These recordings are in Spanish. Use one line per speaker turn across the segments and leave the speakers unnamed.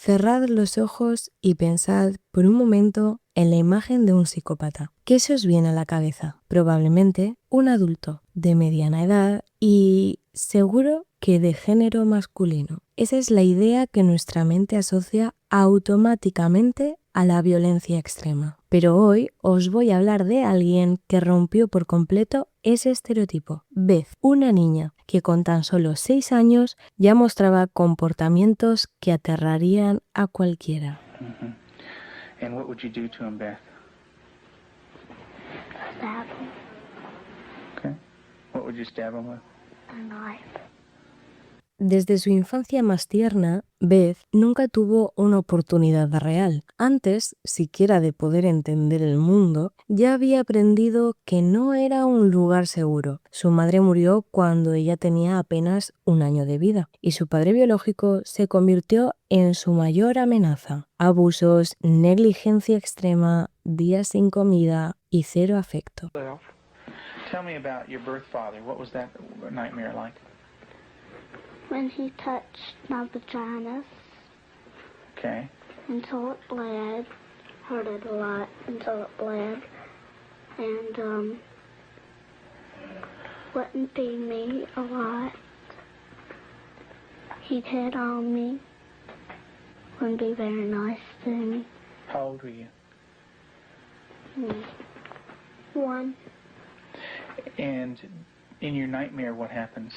Cerrad los ojos y pensad por un momento en la imagen de un psicópata. ¿Qué se os viene a la cabeza? Probablemente un adulto de mediana edad y seguro que de género masculino. Esa es la idea que nuestra mente asocia automáticamente a la violencia extrema. Pero hoy os voy a hablar de alguien que rompió por completo ese estereotipo. Beth, una niña que con tan solo 6 años ya mostraba comportamientos que aterrarían a cualquiera.
And what would you do to him, Beth?
Stab him.
Okay. What would you stab him with?
A knife.
Desde su infancia más tierna, Beth nunca tuvo una oportunidad real. Antes, siquiera de poder entender el mundo, ya había aprendido que no era un lugar seguro. Su madre murió cuando ella tenía apenas 1 año de vida y su padre biológico se convirtió en su mayor amenaza. Abusos, negligencia extrema, días sin comida y 0 afecto.
Tell me about your birth father. What was that nightmare like?
When he touched my vagina
Okay.
until it bled, hurt it a lot until it bled, and wouldn't feed me a lot. He'd hit on me, wouldn't be very nice to me.
How old were you?
1.
And in your nightmare, what happens?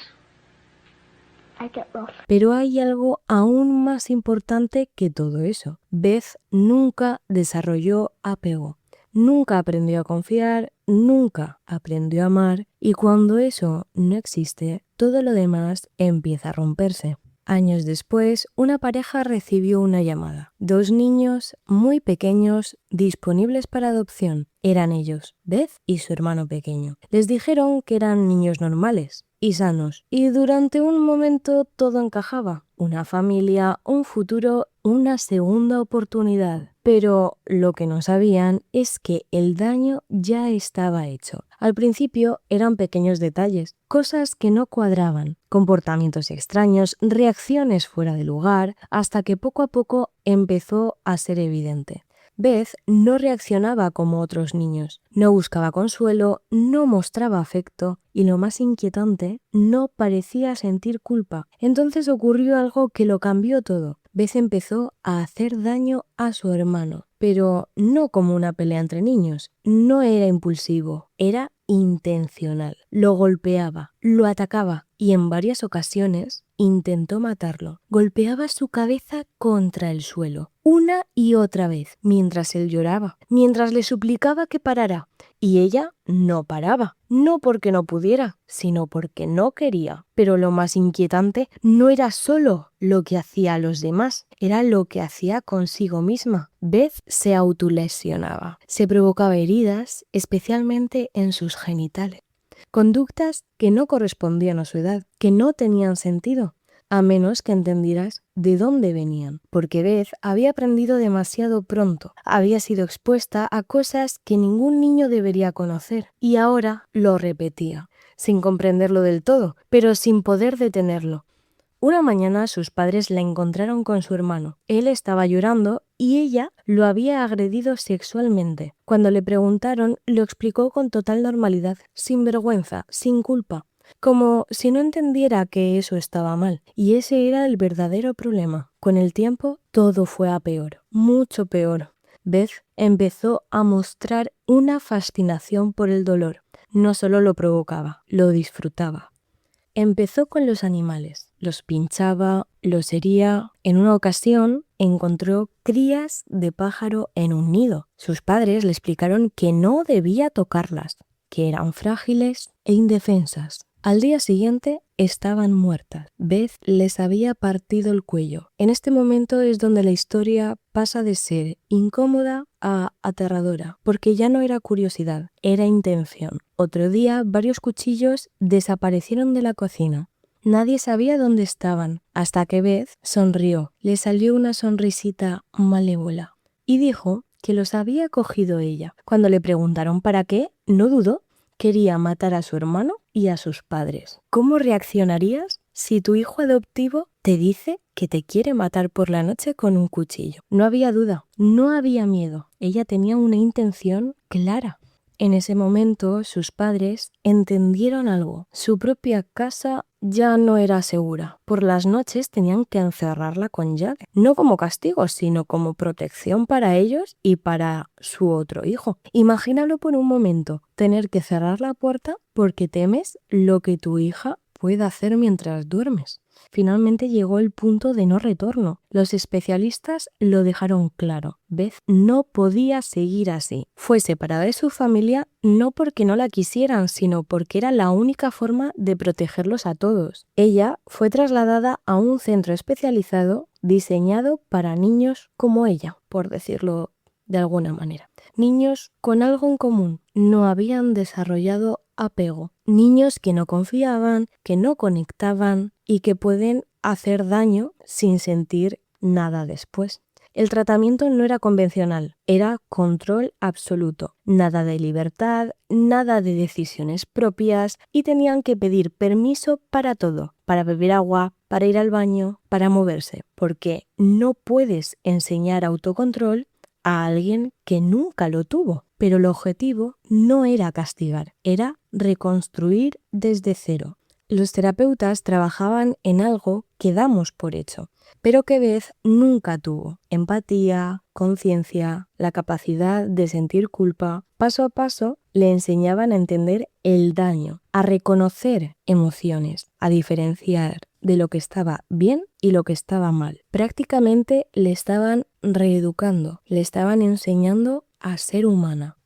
I get rough.
Pero hay algo aún más importante que todo eso. Beth nunca desarrolló apego, nunca aprendió a confiar, nunca aprendió a amar y cuando eso no existe, todo lo demás empieza a romperse. Años después, una pareja recibió una llamada. 2 niños muy pequeños disponibles para adopción. Eran ellos, Beth y su hermano pequeño. Les dijeron que eran niños normales y sanos. Y durante un momento todo encajaba. Una familia, un futuro, una segunda oportunidad. Pero lo que no sabían es que el daño ya estaba hecho. Al principio eran pequeños detalles, cosas que no cuadraban, comportamientos extraños, reacciones fuera de lugar, hasta que poco a poco empezó a ser evidente. Beth no reaccionaba como otros niños, no buscaba consuelo, no mostraba afecto y lo más inquietante, no parecía sentir culpa. Entonces ocurrió algo que lo cambió todo. Beth empezó a hacer daño a su hermano, pero no como una pelea entre niños, no era impulsivo, era intencional. Lo golpeaba, lo atacaba y en varias ocasiones intentó matarlo. Golpeaba su cabeza contra el suelo, una y otra vez, mientras él lloraba, mientras le suplicaba que parara. Y ella no paraba, no porque no pudiera, sino porque no quería. Pero lo más inquietante no era solo lo que hacía a los demás, era lo que hacía consigo misma. Beth se autolesionaba, se provocaba heridas, especialmente en sus genitales. Conductas que no correspondían a su edad, que no tenían sentido, a menos que entendieras de dónde venían, porque Beth había aprendido demasiado pronto, había sido expuesta a cosas que ningún niño debería conocer, y ahora lo repetía, sin comprenderlo del todo, pero sin poder detenerlo. Una mañana sus padres la encontraron con su hermano. Él estaba llorando y ella lo había agredido sexualmente. Cuando le preguntaron, lo explicó con total normalidad, sin vergüenza, sin culpa, como si no entendiera que eso estaba mal. Y ese era el verdadero problema. Con el tiempo, todo fue a peor, mucho peor. Beth empezó a mostrar una fascinación por el dolor. No solo lo provocaba, lo disfrutaba. Empezó con los animales, los pinchaba, los hería. En una ocasión encontró crías de pájaro en un nido. Sus padres le explicaron que no debía tocarlas, que eran frágiles e indefensas. Al día siguiente estaban muertas. Beth les había partido el cuello. En este momento es donde la historia pasa de ser incómoda a aterradora, porque ya no era curiosidad, era intención. Otro día, varios cuchillos desaparecieron de la cocina. Nadie sabía dónde estaban, hasta que Beth sonrió. Le salió una sonrisita malévola y dijo que los había cogido ella. Cuando le preguntaron para qué, no dudó. Quería matar a su hermano y a sus padres. ¿Cómo reaccionarías si tu hijo adoptivo te dice que te quiere matar por la noche con un cuchillo. No había duda, no había miedo. Ella tenía una intención clara. En ese momento, sus padres entendieron algo. Su propia casa ya no era segura. Por las noches tenían que encerrarla con llave. No como castigo, sino como protección para ellos y para su otro hijo. Imagínalo por un momento, tener que cerrar la puerta porque temes lo que tu hija pueda hacer mientras duermes. Finalmente llegó el punto de no retorno. Los especialistas lo dejaron claro. Beth no podía seguir así. Fue separada de su familia no porque no la quisieran, sino porque era la única forma de protegerlos a todos. Ella fue trasladada a un centro especializado diseñado para niños como ella, por decirlo de alguna manera. Niños con algo en común. No habían desarrollado apego. Niños que no confiaban, que no conectaban y que pueden hacer daño sin sentir nada después. El tratamiento no era convencional, era control absoluto. Nada de libertad, nada de decisiones propias y tenían que pedir permiso para todo, para beber agua, para ir al baño, para moverse, porque no puedes enseñar autocontrol a alguien que nunca lo tuvo. Pero el objetivo no era castigar, era reconstruir desde cero. Los terapeutas trabajaban en algo que damos por hecho, pero que Beth nunca tuvo: empatía, conciencia, la capacidad de sentir culpa. Paso a paso le enseñaban a entender el daño, a reconocer emociones, a diferenciar de lo que estaba bien y lo que estaba mal. Prácticamente le estaban reeducando, le estaban enseñando a ser humana.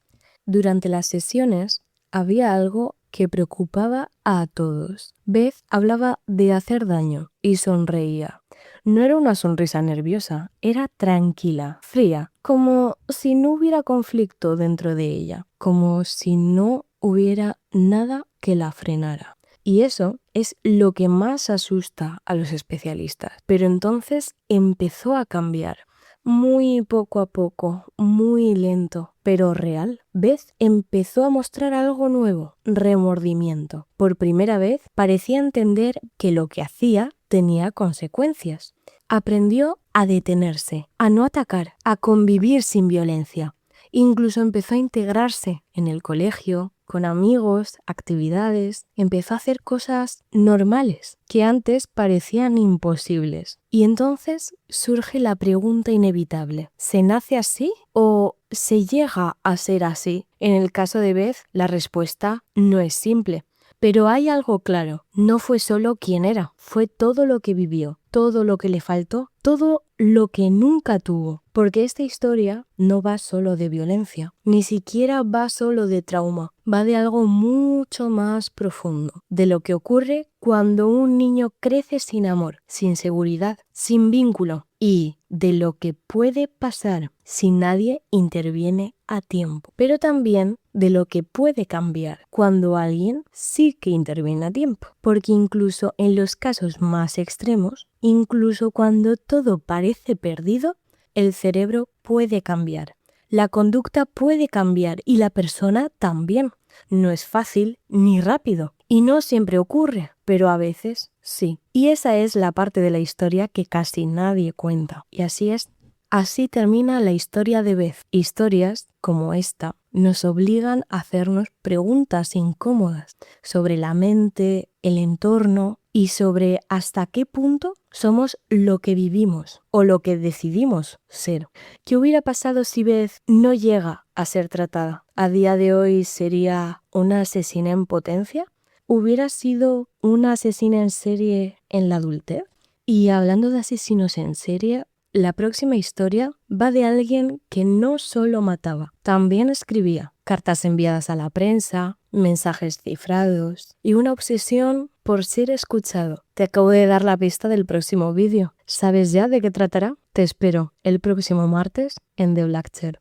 Durante las sesiones había algo que preocupaba a todos. Beth hablaba de hacer daño y sonreía. No era una sonrisa nerviosa, era tranquila, fría, como si no hubiera conflicto dentro de ella, como si no hubiera nada que la frenara. Y eso es lo que más asusta a los especialistas. Pero entonces empezó a cambiar. Muy poco a poco, muy lento, pero real. Beth empezó a mostrar algo nuevo: remordimiento. Por primera vez parecía entender que lo que hacía tenía consecuencias. Aprendió a detenerse, a no atacar, a convivir sin violencia. Incluso empezó a integrarse en el colegio, con amigos, actividades. Empezó a hacer cosas normales que antes parecían imposibles. Y entonces surge la pregunta inevitable: ¿se nace así o se llega a ser así? En el caso de Beth, la respuesta no es simple. Pero hay algo claro: no fue solo quien era, fue todo lo que vivió, todo lo que le faltó, todo lo que nunca tuvo. Porque esta historia no va solo de violencia, ni siquiera va solo de trauma, va de algo mucho más profundo, de lo que ocurre cuando un niño crece sin amor, sin seguridad, sin vínculo, y de lo que puede pasar si nadie interviene a tiempo, pero también de lo que puede cambiar cuando alguien sí que interviene a tiempo, porque incluso en los casos más extremos, incluso cuando todo parece perdido, el cerebro puede cambiar, la conducta puede cambiar y la persona también. No es fácil ni rápido y no siempre ocurre, pero a veces sí. Y esa es la parte de la historia que casi nadie cuenta. Y así es. Así termina la historia de Beth. Historias como esta nos obligan a hacernos preguntas incómodas sobre la mente, el entorno y sobre hasta qué punto somos lo que vivimos o lo que decidimos ser. ¿Qué hubiera pasado si Beth no llega a ser tratada? ¿A día de hoy sería una asesina en potencia? ¿Hubiera sido una asesina en serie en la adultez? Y hablando de asesinos en serie, la próxima historia va de alguien que no solo mataba, también escribía cartas enviadas a la prensa, mensajes cifrados y una obsesión por ser escuchado. Te acabo de dar la pista del próximo vídeo. ¿Sabes ya de qué tratará? Te espero el próximo martes en The Black Chair.